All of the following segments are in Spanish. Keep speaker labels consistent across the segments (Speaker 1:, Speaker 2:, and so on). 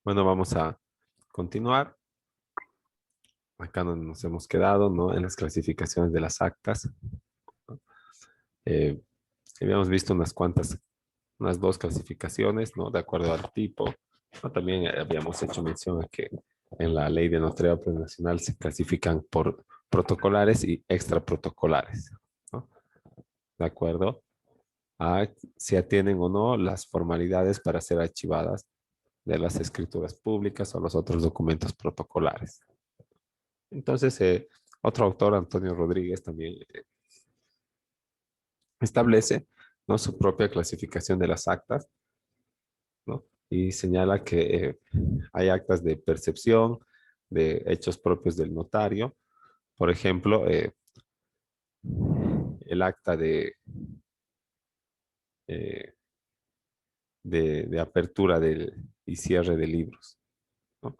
Speaker 1: Bueno, vamos a continuar. Acá nos hemos quedado, ¿no? En las clasificaciones de las actas. Eh, Habíamos visto unas dos clasificaciones, ¿no? De acuerdo al tipo, ¿no? También habíamos hecho mención a que en la ley de notariado nacional se clasifican por protocolares y extraprotocolares, ¿no? De acuerdo a si atienden o no las formalidades para ser archivadas de las escrituras públicas o los otros documentos protocolares. Entonces, otro autor, Antonio Rodríguez, también establece, ¿no? Su propia clasificación de las actas, ¿no? Y señala que hay actas de percepción, de hechos propios del notario. Por ejemplo, el acta eh, de apertura y cierre de libros, ¿no?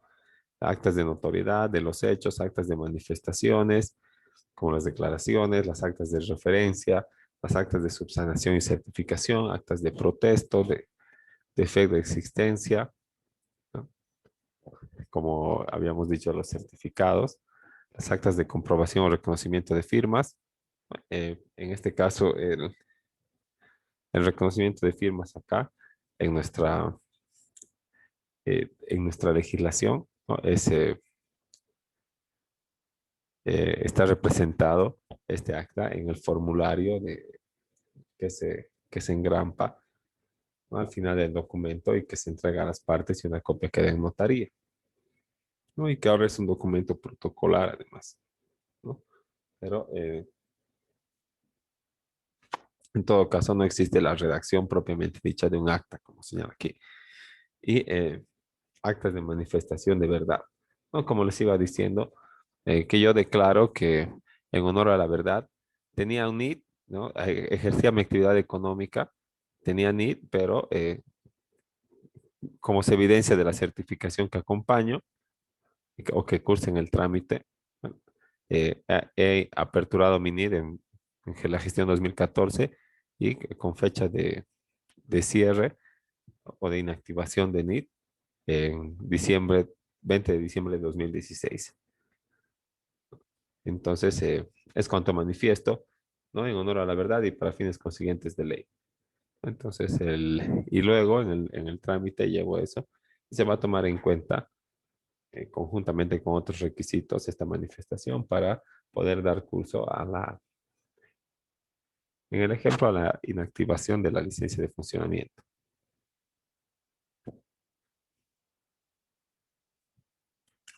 Speaker 1: Actas de notoriedad de los hechos, actas de manifestaciones, como las declaraciones, las actas de referencia, las actas de subsanación y certificación, actas de protesto, de fe de existencia, ¿no? Como habíamos dicho, los certificados, las actas de comprobación o reconocimiento de firmas. En este caso, el reconocimiento de firmas acá en nuestra legislación, ¿no? Está representado este acta en el formulario que se engrampa, ¿no? Al final del documento y que se entrega a las partes y una copia queda en notaría, ¿no? Y que ahora es un documento protocolar además, ¿no? Pero en todo caso no existe la redacción propiamente dicha de un acta, como señala aquí. Y actas de manifestación de verdad, ¿no? Como les iba diciendo, que yo declaro que en honor a la verdad tenía un NID, ¿no? Ejercía mi actividad económica, tenía NID, pero como se evidencia de la certificación que acompaño o que curse en el trámite, bueno, he aperturado mi NID en la gestión 2014 y con fecha de cierre o de inactivación de NID en 20 de diciembre de 2016. Entonces, es cuanto manifiesto, ¿no? En honor a la verdad y para fines consiguientes de ley. Entonces, y luego en el trámite llevo eso y se va a tomar en cuenta conjuntamente con otros requisitos esta manifestación para poder dar curso en el ejemplo, a la inactivación de la licencia de funcionamiento.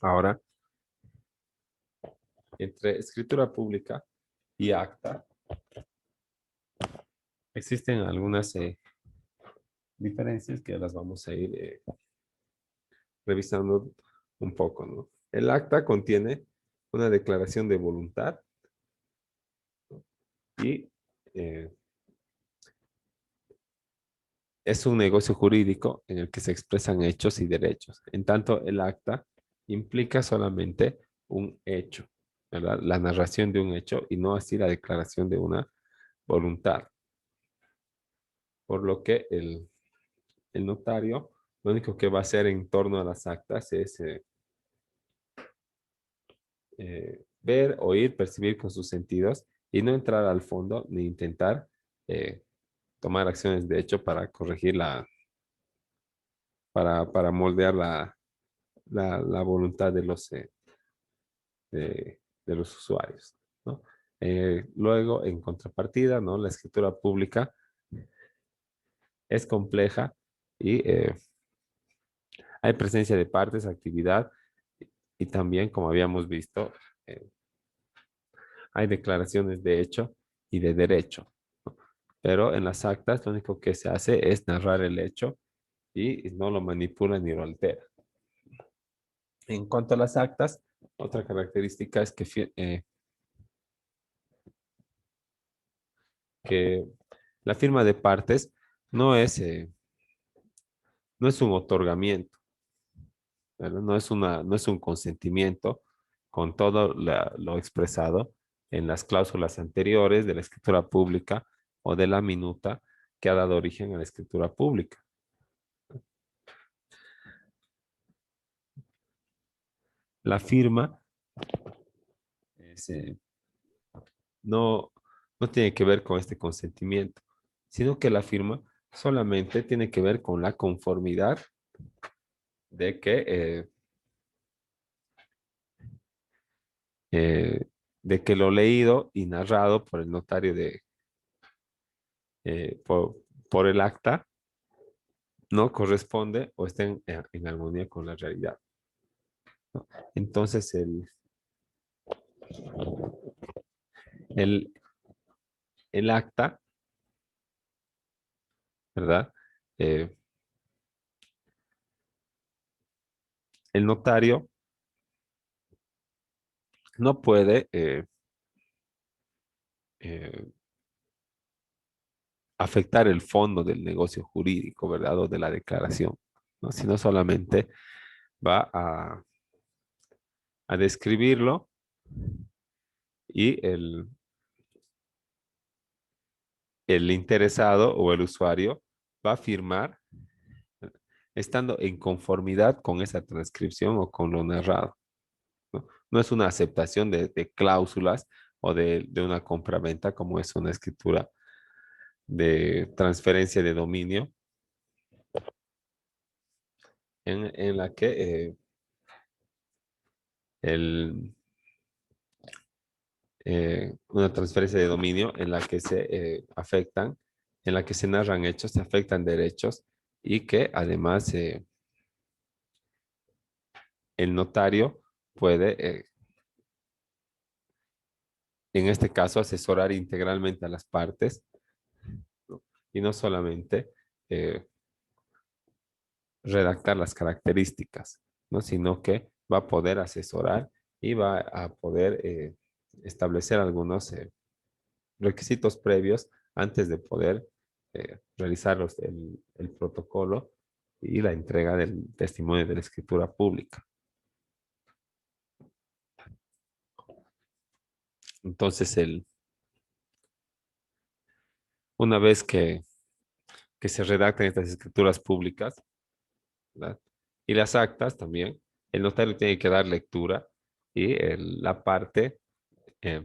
Speaker 1: Ahora, entre escritura pública y acta, existen algunas diferencias que las vamos a ir revisando un poco, ¿no? El acta contiene una declaración de voluntad, ¿no? Y es un negocio jurídico en el que se expresan hechos y derechos. En tanto, el acta implica solamente un hecho, ¿verdad? La narración de un hecho y no así la declaración de una voluntad. Por lo que el notario lo único que va a hacer en torno a las actas es ver, oír, percibir con sus sentidos y no entrar al fondo ni intentar eh, tomar acciones de hecho para corregir para moldear la voluntad de los usuarios, ¿no? Luego, en contrapartida, ¿no? La escritura pública es compleja y hay presencia de partes, actividad y también, como habíamos visto, eh, hay declaraciones de hecho y de derecho, ¿no? Pero en las actas lo único que se hace es narrar el hecho y no lo manipula ni lo altera. En cuanto a las actas, otra característica es que la firma de partes no no es un otorgamiento, ¿verdad? No es un consentimiento con todo lo expresado en las cláusulas anteriores de la escritura pública o de la minuta que ha dado origen a la escritura pública. la firma no, no tiene que ver con este consentimiento, sino que la firma solamente tiene que ver con la conformidad de eh, de que lo leído y narrado por el notario eh, por, por el acta no corresponde o está en armonía con la realidad, ¿no? Entonces, el, el acta, ¿verdad? Eh, el notario no puede eh, afectar el fondo del negocio jurídico, ¿verdad? O de la declaración, ¿no? Sino solamente va a describirlo y el interesado o el usuario va a firmar estando en conformidad con esa transcripción o con lo narrado, ¿no? No es una aceptación de cláusulas o de una compraventa como es una escritura de transferencia de dominio en la que el, una transferencia de dominio en la que se afectan, en la que se narran hechos, se afectan derechos y que además el notario puede, en este caso, asesorar integralmente a las partes, ¿no? Y no solamente eh, redactar las características, ¿no? Sino que va a poder asesorar y va a poder establecer algunos requisitos previos antes de poder realizar el protocolo y la entrega del testimonio de la escritura pública. Entonces, una vez que se redactan estas escrituras públicas, ¿verdad? Y las actas también, el notario tiene que dar lectura y la parte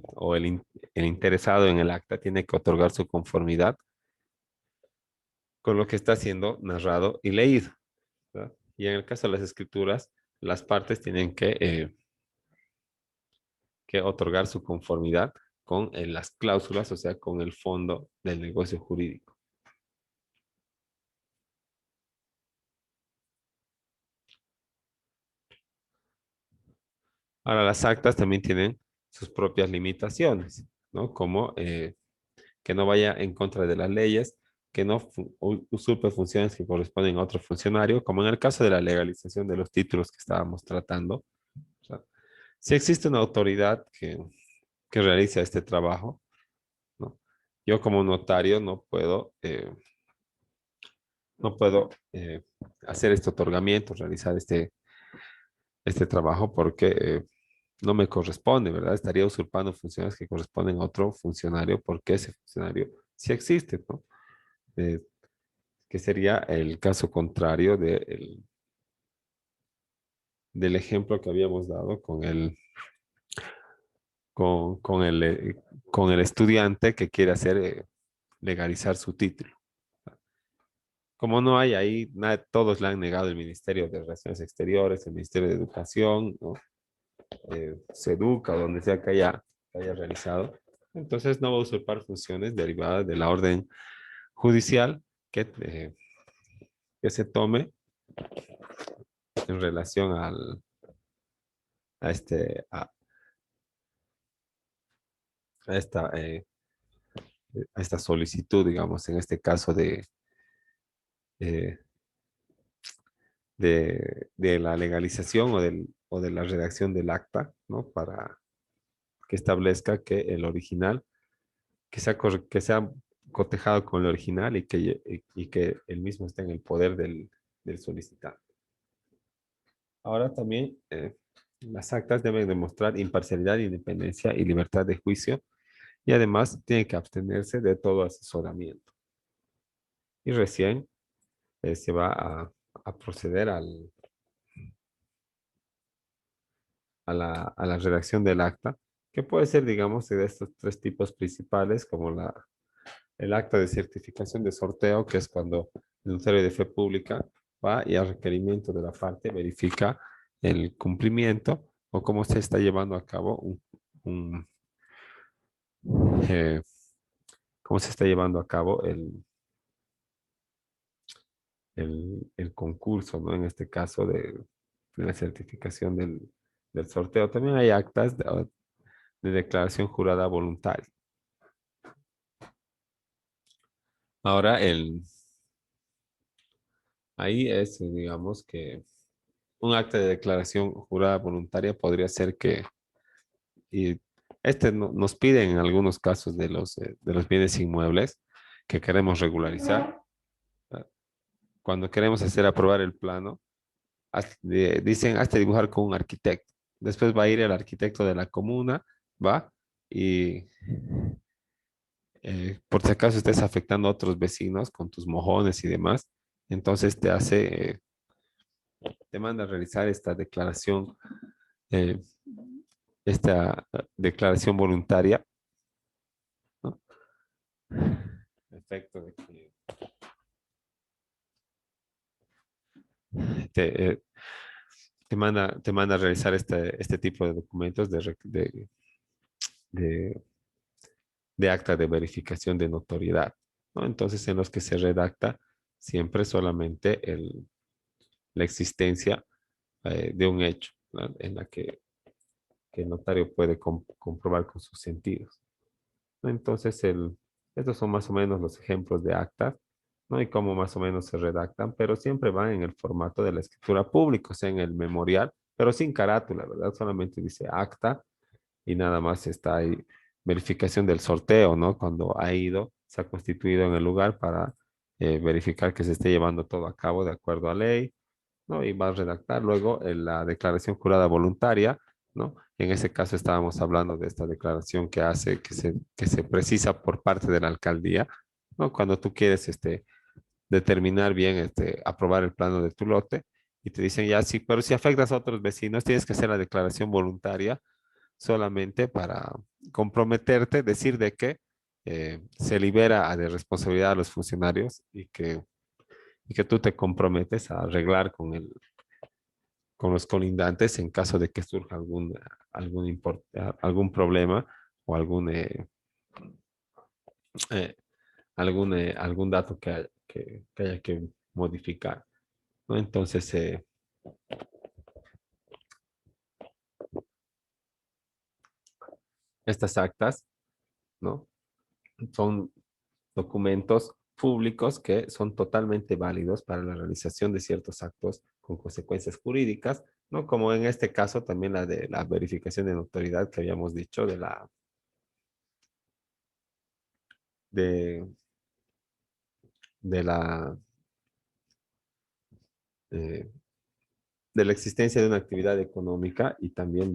Speaker 1: o el interesado en el acta tiene que otorgar su conformidad con lo que está siendo narrado y leído, ¿verdad? Y en el caso de las escrituras, las partes tienen que otorgar su conformidad con las cláusulas, o sea, con el fondo del negocio jurídico. Ahora, las actas también tienen sus propias limitaciones, ¿no? Como que no vaya en contra de las leyes, que no usurpe funciones que corresponden a otro funcionario, como en el caso de la legalización de los títulos que estábamos tratando. O sea, si existe una autoridad que realiza este trabajo, ¿no? Yo como notario no puedo hacer este otorgamiento, realizar este trabajo porque no me corresponde, ¿verdad? Estaría usurpando funciones que corresponden a otro funcionario porque ese funcionario sí existe, ¿no? Eh, que sería el caso contrario del ejemplo que habíamos dado con con el estudiante que quiere hacer legalizar su título. Como no hay ahí, todos le han negado el Ministerio de Relaciones Exteriores, el Ministerio de Educación, ¿no? Seduca, donde sea que haya realizado. Entonces no va a usurpar funciones derivadas de la orden judicial que se tome en relación a, este, a esta, a esta solicitud, digamos, en este caso eh, de la legalización o de la redacción del acta, ¿no? Para que establezca que el original, que sea cotejado con el original y que el mismo esté en el poder del solicitante. Ahora también las actas deben demostrar imparcialidad, independencia y libertad de juicio y además tienen que abstenerse de todo asesoramiento. Y recién se va a proceder a la redacción del acta, que puede ser, digamos, de estos tres tipos principales, como el acta de certificación de sorteo, que es cuando el notario de fe pública va y a requerimiento de la parte verifica el cumplimiento o cómo se está llevando a cabo un, eh, cómo se está llevando a cabo el concurso, ¿no? En este caso de la certificación del sorteo. También hay actas de declaración jurada voluntaria. Ahora, ahí es, digamos, que un acta de declaración jurada voluntaria podría ser que, y nos piden en algunos casos de los bienes inmuebles que queremos regularizar. ¿Ah? Cuando queremos hacer aprobar el plano, dicen, hazte dibujar con un arquitecto. Después va a ir el arquitecto de la comuna, va, y por si acaso estés afectando a otros vecinos con tus mojones y demás, entonces te manda a realizar eh, esta declaración voluntaria, ¿no? Efecto de que te, eh, te manda a realizar este tipo de documentos de, de acta de verificación de notoriedad, ¿no? Entonces, en los que se redacta siempre solamente la existencia de un hecho, ¿no? En la que el notario puede comprobar con sus sentidos, ¿no? Entonces, estos son más o menos los ejemplos de actas, ¿no? Y cómo más o menos se redactan, pero siempre van en el formato de la escritura pública, o sea, en el memorial, pero sin carátula, ¿verdad? Solamente dice acta y nada más está ahí verificación del sorteo, ¿no? Cuando ha ido, se ha constituido en el lugar para verificar que se esté llevando todo a cabo de acuerdo a ley, ¿no? Y va a redactar luego la declaración jurada voluntaria, ¿no? En ese caso estábamos hablando de esta declaración que hace, que se precisa por parte de la alcaldía, ¿no? Cuando tú quieres determinar bien, aprobar el plano de tu lote y te dicen ya sí, pero si afectas a otros vecinos, tienes que hacer la declaración voluntaria solamente para comprometerte, decir de que se libera de responsabilidad a los funcionarios y que tú te comprometes a arreglar con los colindantes en caso de que surja algún problema o eh, algún dato que haya que modificar, ¿no? Entonces, estas actas, ¿no? Son documentos públicos que son totalmente válidos para la realización de ciertos actos con consecuencias jurídicas, ¿no? Como en este caso también la de la verificación de notoriedad que habíamos dicho de, de la, eh, de la existencia de una actividad económica y también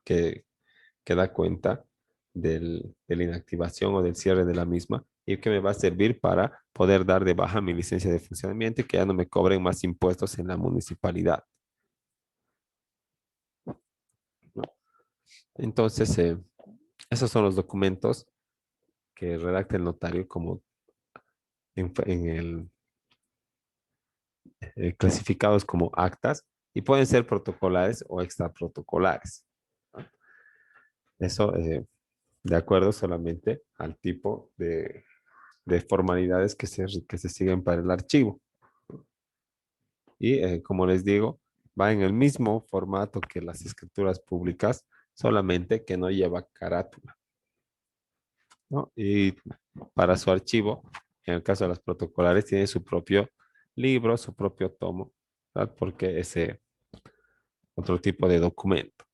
Speaker 1: que, que da cuenta de la inactivación o del cierre de la misma y que me va a servir para poder dar de baja mi licencia de funcionamiento y que ya no me cobren más impuestos en la municipalidad, ¿no? Entonces, esos son los documentos que redacta el notario como en clasificados como actas y pueden ser protocolares o extraprotocolares, ¿no? Eso de acuerdo solamente al tipo de formalidades que se siguen para el archivo. Y como les digo, va en el mismo formato que las escrituras públicas, solamente que no lleva carátula, ¿no? Y para su archivo, en el caso de las protocolares, tiene su propio libro, su propio tomo, ¿verdad? Porque ese otro tipo de documento.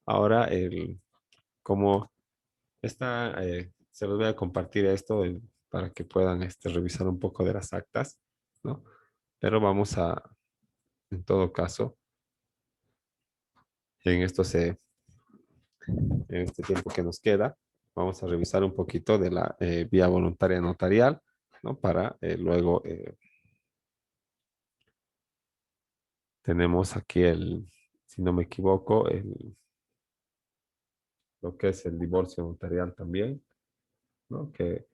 Speaker 1: Ahora, como se los voy a compartir esto para que puedan revisar un poco de las actas, ¿no? Pero en todo caso, en en este tiempo que nos queda, vamos a revisar un poquito de la vía voluntaria notarial, ¿no? Para luego tenemos aquí si no me equivoco, lo que es el divorcio notarial también, ¿no? Que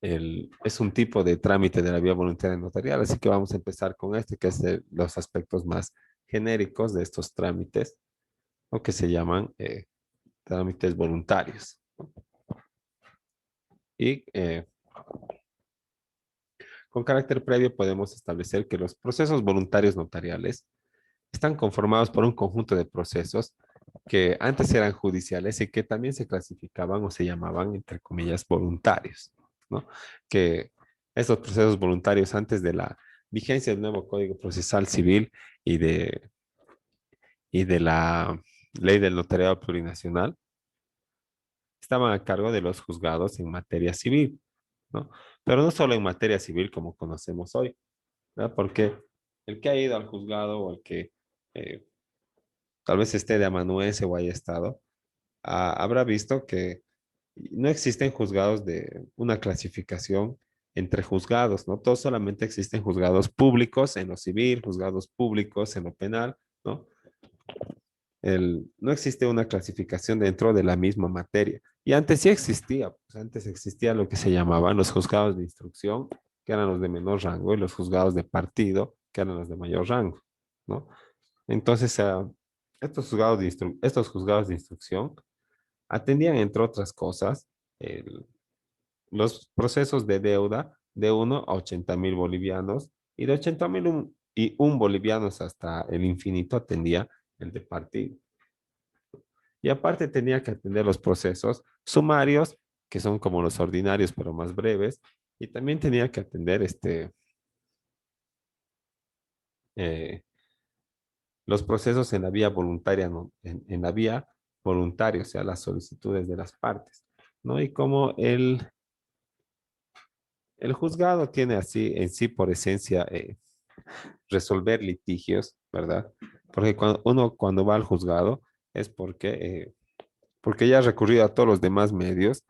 Speaker 1: es un tipo de trámite de la vía voluntaria notarial, así que vamos a empezar con este, que es de los aspectos más genéricos de estos trámites, o que se llaman trámites voluntarios. Y con carácter previo podemos establecer que los procesos voluntarios notariales están conformados por un conjunto de procesos que antes eran judiciales y que también se clasificaban o se llamaban, entre comillas, voluntarios, ¿no? Que estos procesos voluntarios antes de la vigencia del nuevo Código Procesal Civil y de la ley del notariado plurinacional estaban a cargo de los juzgados en materia civil, ¿no? Pero no solo en materia civil como conocemos hoy, ¿verdad? Porque el que ha ido al juzgado o el que eh, tal vez esté de amanuense o haya estado, habrá visto que no existen juzgados de una clasificación entre juzgados, ¿no? Todos solamente existen juzgados públicos en lo civil, juzgados públicos en lo penal, ¿no? No existe una clasificación dentro de la misma materia. Y antes sí existía, pues antes existía lo que se llamaban los juzgados de instrucción, que eran los de menor rango, y los juzgados de partido, que eran los de mayor rango, ¿no? Entonces, estos juzgados de instrucción atendían, entre otras cosas, el- los procesos de deuda de 1 a 80.000 bolivianos y de 80.000 y un bolivianos hasta el infinito atendía el de partido. Y aparte tenía que atender los procesos sumarios, que son como los ordinarios, pero más breves, y también tenía que atender eh, los procesos en la vía voluntaria, ¿no? En la vía voluntaria, o sea, las solicitudes de las partes, ¿no? Y como el juzgado tiene así en sí por esencia resolver litigios, ¿verdad? Porque cuando va al juzgado es porque ya ha recurrido a todos los demás medios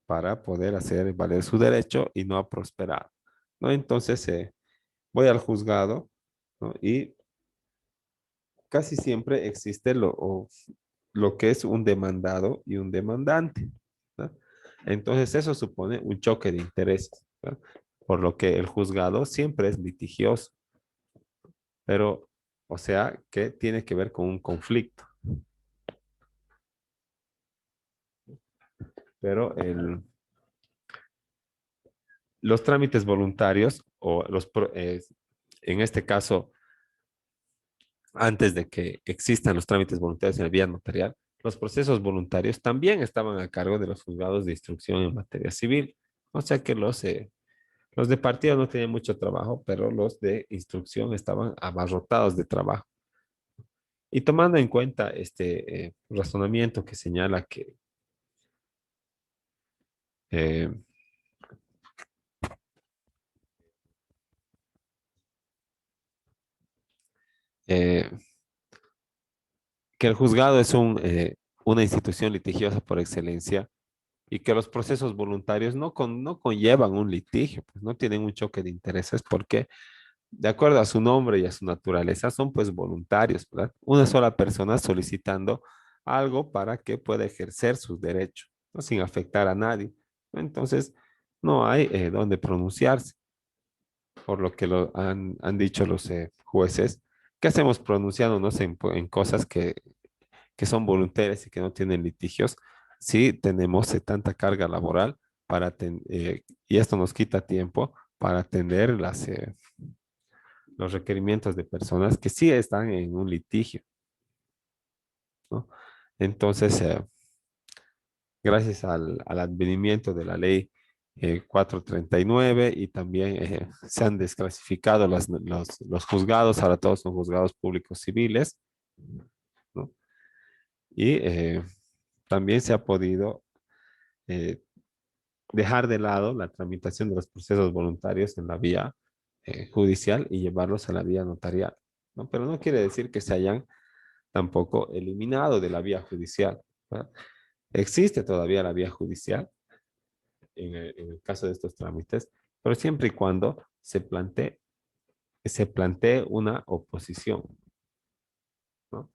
Speaker 1: para poder hacer valer su derecho y no ha prosperado, ¿no? Entonces voy al juzgado, ¿no? Y casi siempre existe lo que es un demandado y un demandante, ¿no? Entonces eso supone un choque de intereses, ¿no? Por lo que el juzgado siempre es litigioso, pero, o sea, que tiene que ver con un conflicto. Pero los trámites voluntarios, en este caso, antes de que existan los trámites voluntarios en la vía notarial, los procesos voluntarios también estaban a cargo de los juzgados de instrucción en materia civil. O sea que los de partido no tenían mucho trabajo, pero los de instrucción estaban abarrotados de trabajo. Y tomando en cuenta este razonamiento que señala eh, eh, que el juzgado es una institución litigiosa por excelencia y que los procesos voluntarios no conllevan un litigio, pues no tienen un choque de intereses porque de acuerdo a su nombre y a su naturaleza son pues voluntarios, ¿verdad? Una sola persona solicitando algo para que pueda ejercer sus derechos, ¿no? Sin afectar a nadie. Entonces, no hay donde pronunciarse, por lo que han dicho los jueces. ¿Qué hacemos pronunciándonos en cosas que son voluntarias y que no tienen litigios, sí tenemos tanta carga laboral y esto nos quita tiempo para atender los requerimientos de personas que sí están en un litigio, ¿no? Entonces, gracias al advenimiento de la ley 439 y también se han desclasificado los juzgados, ahora todos son juzgados públicos civiles, ¿no? Y también se ha podido eh, dejar de lado la tramitación de los procesos voluntarios en la vía judicial y llevarlos a la vía notarial, ¿no? Pero no quiere decir que se hayan tampoco eliminado de la vía judicial, ¿verdad? Existe todavía la vía judicial en el caso de estos trámites, pero siempre y cuando se plantee se plantee una oposición, ¿no?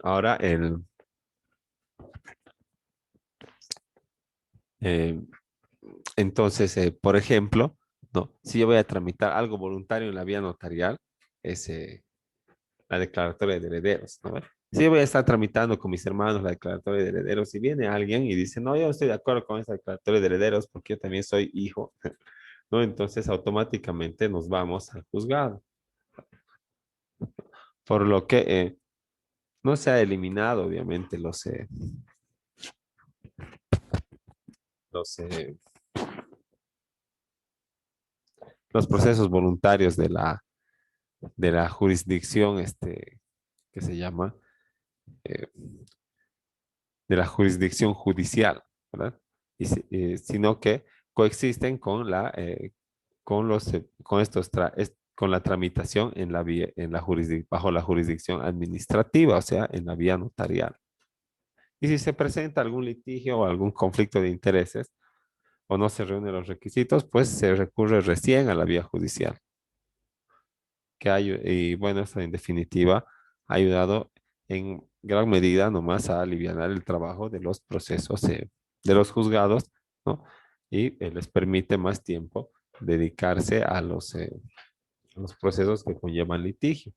Speaker 1: Ahora, eh, entonces, por ejemplo, ¿no? Si yo voy a tramitar algo voluntario en la vía notarial, es la declaratoria de herederos, ¿no? Si yo voy a estar tramitando con mis hermanos la declaratoria de herederos y viene alguien y dice, no, yo no estoy de acuerdo con esa declaratoria de herederos porque yo también soy hijo, ¿no? Entonces automáticamente nos vamos al juzgado. Por lo que no se ha eliminado, obviamente, los, eh, los procesos voluntarios de la jurisdicción, que se llama, eh, de la jurisdicción judicial, ¿verdad? Sino que coexisten con con con la tramitación en la vía, bajo la jurisdicción administrativa, o sea, en la vía notarial. Y si se presenta algún litigio o algún conflicto de intereses o no se reúnen los requisitos, pues se recurre recién a la vía judicial. Y bueno, eso en definitiva ha ayudado en gran medida nomás a aliviar el trabajo de los procesos de los juzgados, ¿no? Y les permite más tiempo dedicarse a los procesos que conllevan litigio.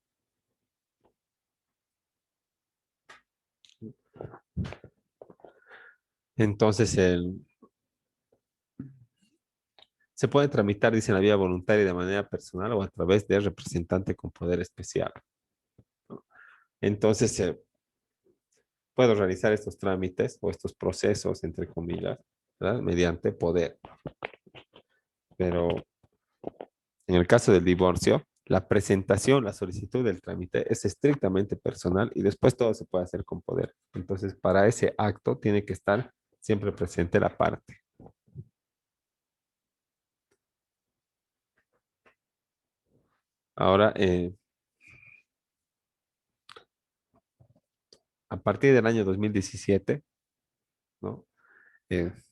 Speaker 1: Entonces, se puede tramitar, dice, en la vía voluntaria de manera personal o a través de representante con poder especial. Entonces, puedo realizar estos trámites o estos procesos, entre comillas, ¿verdad? Mediante poder. Pero en el caso del divorcio, la presentación, la solicitud del trámite es estrictamente personal y después todo se puede hacer con poder. Entonces, para ese acto tiene que estar siempre presente la parte. Ahora, a partir del año 2017, ¿no?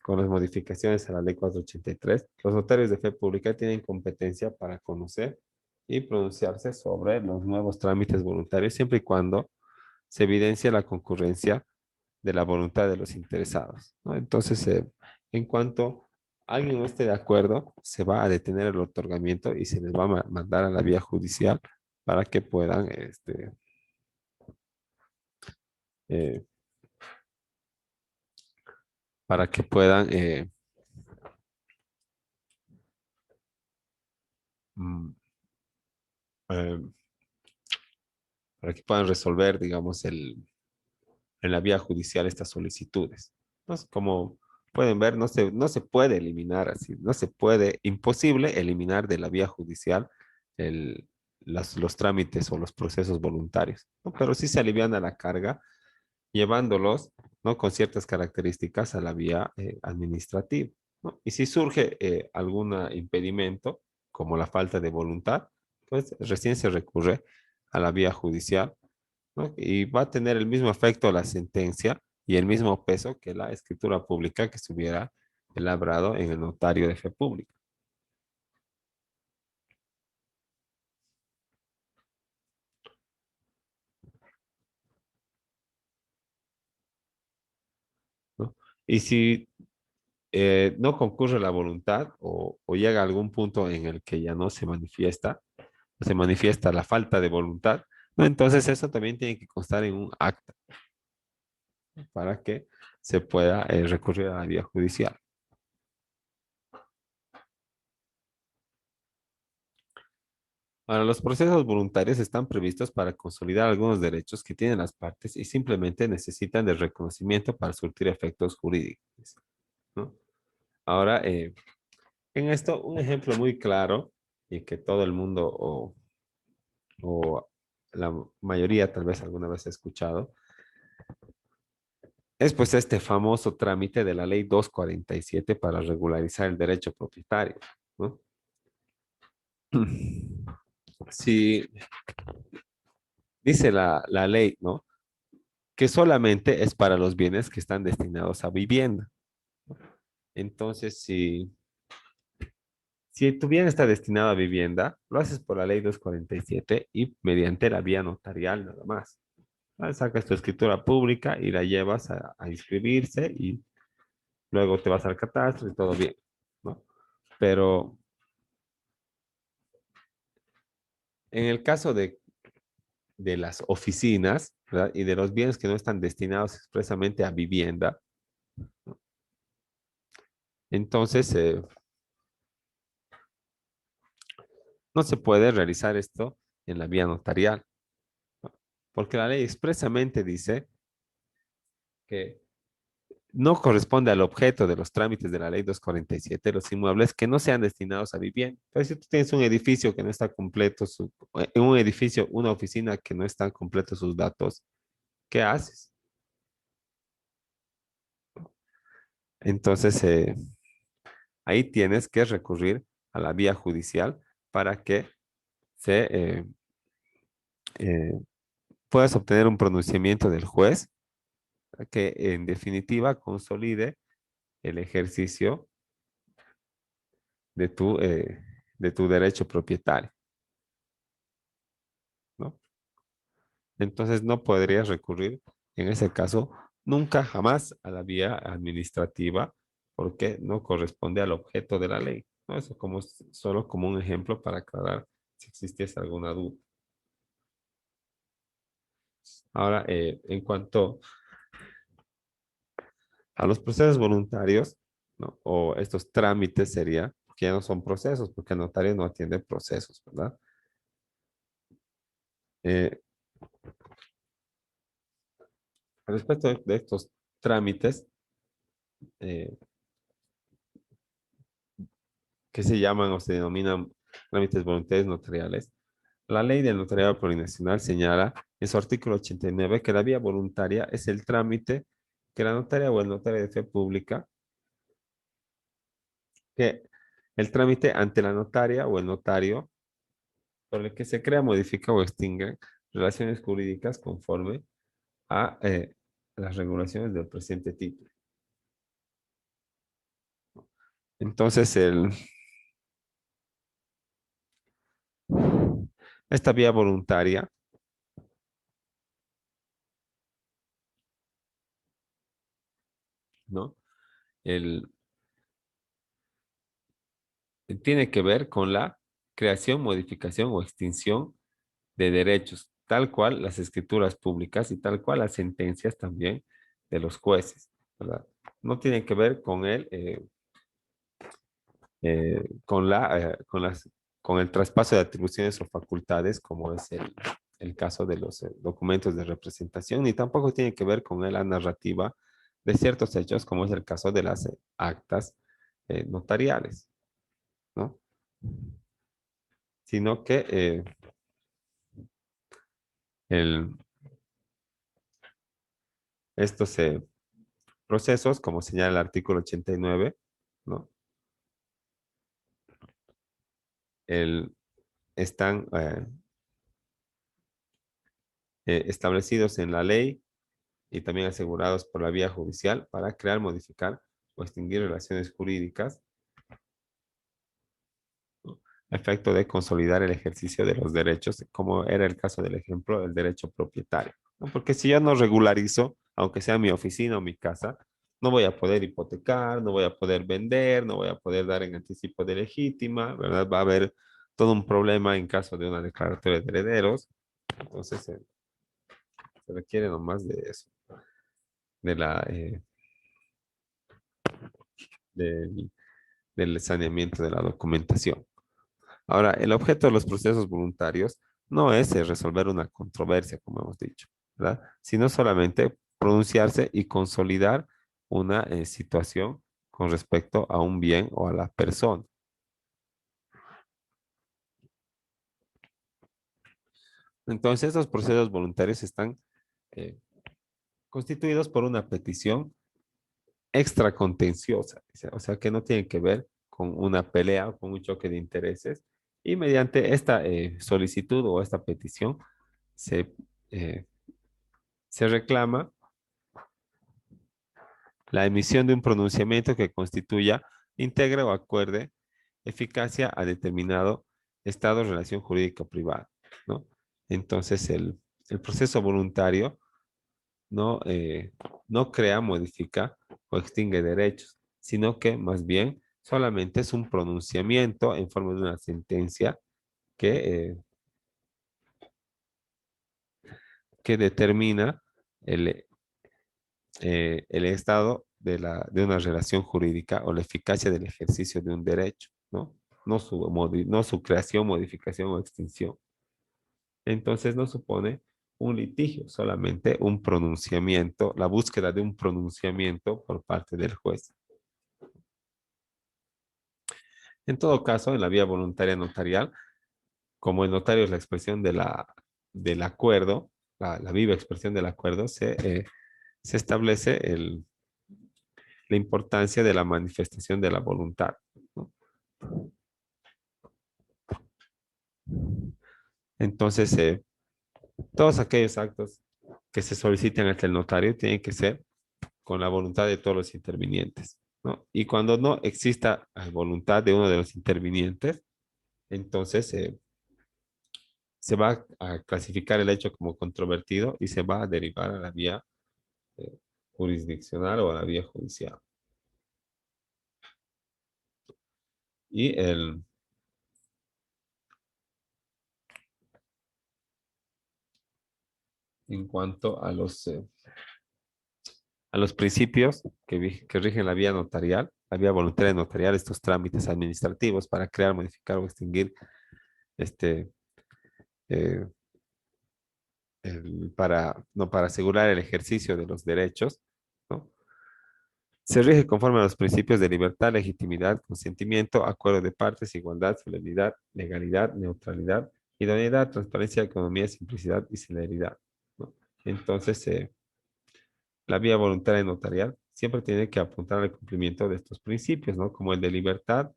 Speaker 1: Con las modificaciones a la ley 483, los notarios de fe pública tienen competencia para conocer y pronunciarse sobre los nuevos trámites voluntarios, siempre y cuando se evidencie la concurrencia de la voluntad de los interesados, ¿no? Entonces, en cuanto alguien no esté de acuerdo, se va a detener el otorgamiento y se les va a mandar a la vía judicial para que puedan, eh, para que puedan, mm, eh, para que puedan resolver, digamos, en la vía judicial estas solicitudes. Entonces, como pueden ver, no se puede eliminar así, no se puede, imposible eliminar de la vía judicial el, los trámites o los procesos voluntarios, ¿no? Pero sí se aliviana la carga llevándolos, ¿no? Con ciertas características a la vía administrativa, ¿no? Y si surge algún impedimento, como la falta de voluntad, pues recién se recurre a la vía judicial, ¿no? Y va a tener el mismo efecto la sentencia y el mismo peso que la escritura pública que se hubiera elaborado en el notario de fe pública, ¿no? Y si no concurre la voluntad o llega a algún punto en el que ya no se manifiesta la falta de voluntad, ¿no? Entonces eso también tiene que constar en un acta para que se pueda recurrir a la vía judicial. Ahora, los procesos voluntarios están previstos para consolidar algunos derechos que tienen las partes y simplemente necesitan de reconocimiento para surtir efectos jurídicos, ¿no? Ahora, en esto, un ejemplo muy claro y que todo el mundo o la mayoría tal vez alguna vez ha escuchado, es pues este famoso trámite de la ley 247 para regularizar el derecho propietario, ¿no? Si dice la ley, ¿no? Que solamente es para los bienes que están destinados a vivienda. Entonces, Si tu bien está destinado a vivienda, lo haces por la ley 247 y mediante la vía notarial nada más. Sacas tu escritura pública y la llevas a inscribirse y luego te vas al catastro y todo bien, ¿no? Pero en el caso de las oficinas, ¿verdad? Y de los bienes que no están destinados expresamente a vivienda, entonces no se puede realizar esto en la vía notarial, ¿no? Porque la ley expresamente dice que no corresponde al objeto de los trámites de la ley 247 los inmuebles que no sean destinados a vivienda. Entonces, si tú tienes un edificio que no está completo, en un edificio, una oficina que no están completos sus datos, ¿qué haces? Entonces, ahí tienes que recurrir a la vía judicial para que se, eh, puedas obtener un pronunciamiento del juez que en definitiva consolide el ejercicio de de tu derecho propietario, ¿no? Entonces no podrías recurrir en ese caso nunca jamás a la vía administrativa porque no corresponde al objeto de la ley, ¿no? Eso como solo como un ejemplo para aclarar si existiese alguna duda. Ahora, en cuanto a los procesos voluntarios, ¿no? O estos trámites sería, que ya no son procesos, porque el notario no atiende procesos, ¿verdad? Eh, Respecto de estos trámites, eh, que se llaman o se denominan trámites voluntarios notariales, la ley del notariado plurinacional señala en su artículo 89 que la vía voluntaria es el trámite que la notaria o el notario de fe pública, que el trámite ante la notaria o el notario por el que se crea, modifica o extingue relaciones jurídicas conforme a las regulaciones del presente título. Entonces, esta vía voluntaria, ¿no? El, tiene que ver con la creación, modificación o extinción de derechos, tal cual las escrituras públicas y tal cual las sentencias también de los jueces, ¿verdad? No tiene que ver con con el traspaso de atribuciones o facultades, como es el caso de los documentos de representación, ni tampoco tiene que ver con la narrativa de ciertos hechos, como es el caso de las actas notariales, ¿no? Sino que el, estos procesos, como señala el artículo 89, ¿no? El, están establecidos en la ley y también asegurados por la vía judicial para crear, modificar o extinguir relaciones jurídicas, ¿no? A efecto de consolidar el ejercicio de los derechos, como era el caso del ejemplo del derecho propietario, ¿no? Porque si yo no regularizo, aunque sea mi oficina o mi casa, no voy a poder hipotecar, no voy a poder vender, no voy a poder dar en anticipo de legítima, ¿verdad? Va a haber todo un problema en caso de una declaratoria de herederos. Entonces, se requiere nomás de eso, de del, del saneamiento de la documentación. Ahora, el objeto de los procesos voluntarios no es resolver una controversia, como hemos dicho, ¿verdad? Sino solamente pronunciarse y consolidar una situación con respecto a un bien o a la persona. Entonces, estos procesos voluntarios están eh, constituidos por una petición extracontenciosa, o sea, que no tienen que ver con una pelea o con un choque de intereses. Y mediante esta solicitud o esta petición se, eh, se reclama la emisión de un pronunciamiento que constituya, integre o acuerde eficacia a determinado estado de relación jurídica privada, ¿no? Entonces, el proceso voluntario no, no crea, modifica o extingue derechos, sino que más bien solamente es un pronunciamiento en forma de una sentencia que, que determina el, el estado de una relación jurídica o la eficacia del ejercicio de un derecho, ¿no? No su creación, modificación o extinción. Entonces no supone un litigio, solamente un pronunciamiento, la búsqueda de un pronunciamiento por parte del juez. En todo caso, en la vía voluntaria notarial, como el notario es la expresión del acuerdo, la viva expresión del acuerdo, se establece la importancia de la manifestación de la voluntad, ¿no? Entonces, todos aquellos actos que se soliciten ante el notario tienen que ser con la voluntad de todos los intervinientes, ¿no? Y cuando no exista voluntad de uno de los intervinientes, entonces se va a clasificar el hecho como controvertido y se va a derivar a la vía eh, jurisdiccional o a la vía judicial. Y en cuanto a los principios que rigen la vía notarial, la vía voluntaria notarial, estos trámites administrativos para crear, modificar o extinguir, este, eh, no, para asegurar el ejercicio de los derechos, ¿no? Se rige conforme a los principios de libertad, legitimidad, consentimiento, acuerdo de partes, igualdad, solemnidad, legalidad, neutralidad, idoneidad, transparencia, economía, simplicidad y celeridad, ¿no? Entonces, la vía voluntaria notarial siempre tiene que apuntar al cumplimiento de estos principios, ¿no? Como el de libertad,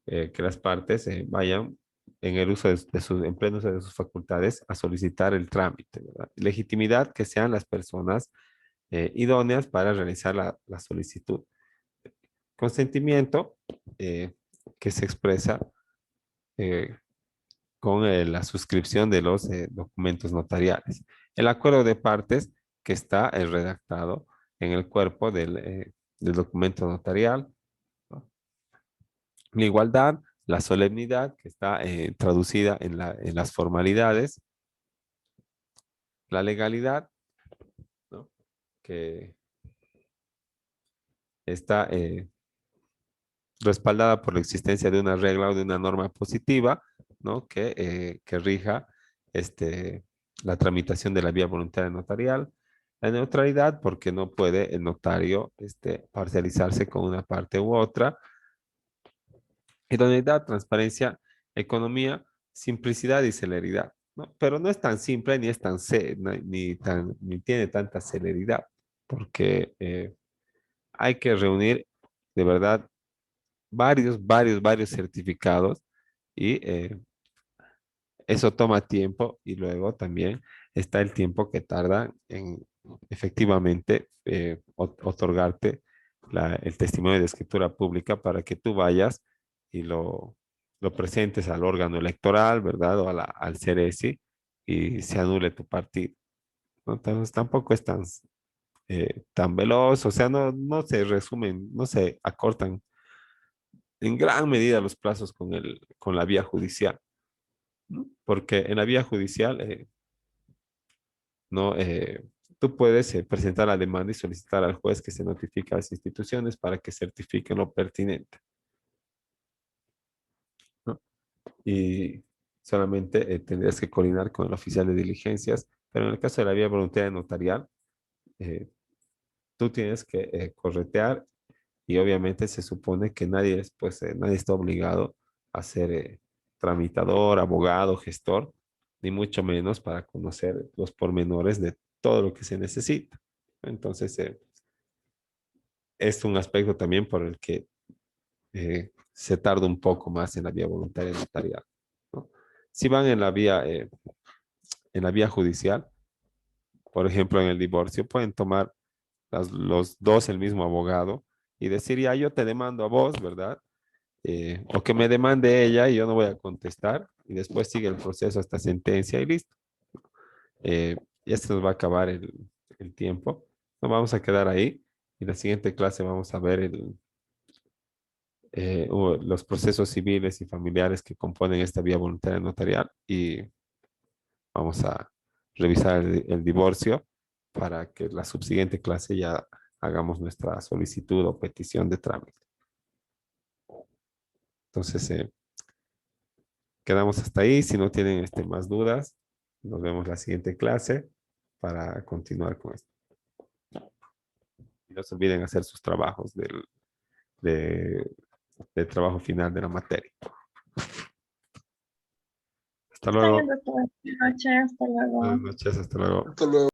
Speaker 1: que las partes vayan en el uso en pleno uso de sus facultades a solicitar el trámite, ¿verdad? Legitimidad, que sean las personas idóneas para realizar la solicitud. Consentimiento, eh, que se expresa eh, con la suscripción de los documentos notariales. El acuerdo de partes, que está redactado en el cuerpo del documento notarial, ¿no? La igualdad, la solemnidad, que está traducida en las formalidades, la legalidad, ¿no? Que está respaldada por la existencia de una regla o de una norma positiva, ¿no? Que rija este, la tramitación de la vía voluntaria notarial. La neutralidad, porque no puede el notario parcializarse con una parte u otra. Idoneidad, transparencia, economía, simplicidad y celeridad, ¿no? Pero no es tan simple ni es tan ni tiene tanta celeridad, porque hay que reunir de verdad varios certificados y eso toma tiempo y luego también está el tiempo que tarda en efectivamente otorgarte el testimonio de escritura pública para que tú vayas y lo presentes al órgano electoral, ¿verdad? O al CERESI y se anule tu partido, ¿no? Entonces tampoco es tan veloz, o sea, no se resumen, no se acortan en gran medida los plazos con la vía judicial, ¿no? Porque en la vía judicial, no, tú puedes presentar la demanda y solicitar al juez que se notifique a las instituciones para que certifiquen lo pertinente, ¿no? Y solamente tendrías que coordinar con el oficial de diligencias, pero en el caso de la vía voluntaria notarial, eh, tú tienes que corretear y obviamente se supone que nadie está obligado a ser tramitador, abogado, gestor, ni mucho menos para conocer los pormenores de todo lo que se necesita. Entonces, es un aspecto también por el que se tarda un poco más en la vía voluntaria notarial, ¿no? Si van en la vía judicial, por ejemplo, en el divorcio, pueden tomar los dos el mismo abogado y decir, ya yo te demando a vos, ¿verdad? o que me demande ella y yo no voy a contestar y después sigue el proceso hasta sentencia y listo. Ya se nos va a acabar el tiempo. Nos vamos a quedar ahí y en la siguiente clase vamos a ver los procesos civiles y familiares que componen esta vía voluntaria notarial y vamos a revisar el divorcio para que la subsiguiente clase ya hagamos nuestra solicitud o petición de trámite. Entonces, quedamos hasta ahí. Si no tienen más dudas, nos vemos la siguiente clase para continuar con esto. Y no se olviden hacer sus trabajos de- del trabajo final de la materia. Hasta
Speaker 2: Está bien,
Speaker 1: luego.
Speaker 2: doctor. Buenas noches, hasta luego.
Speaker 1: Buenas noches, hasta luego.
Speaker 3: Hasta luego.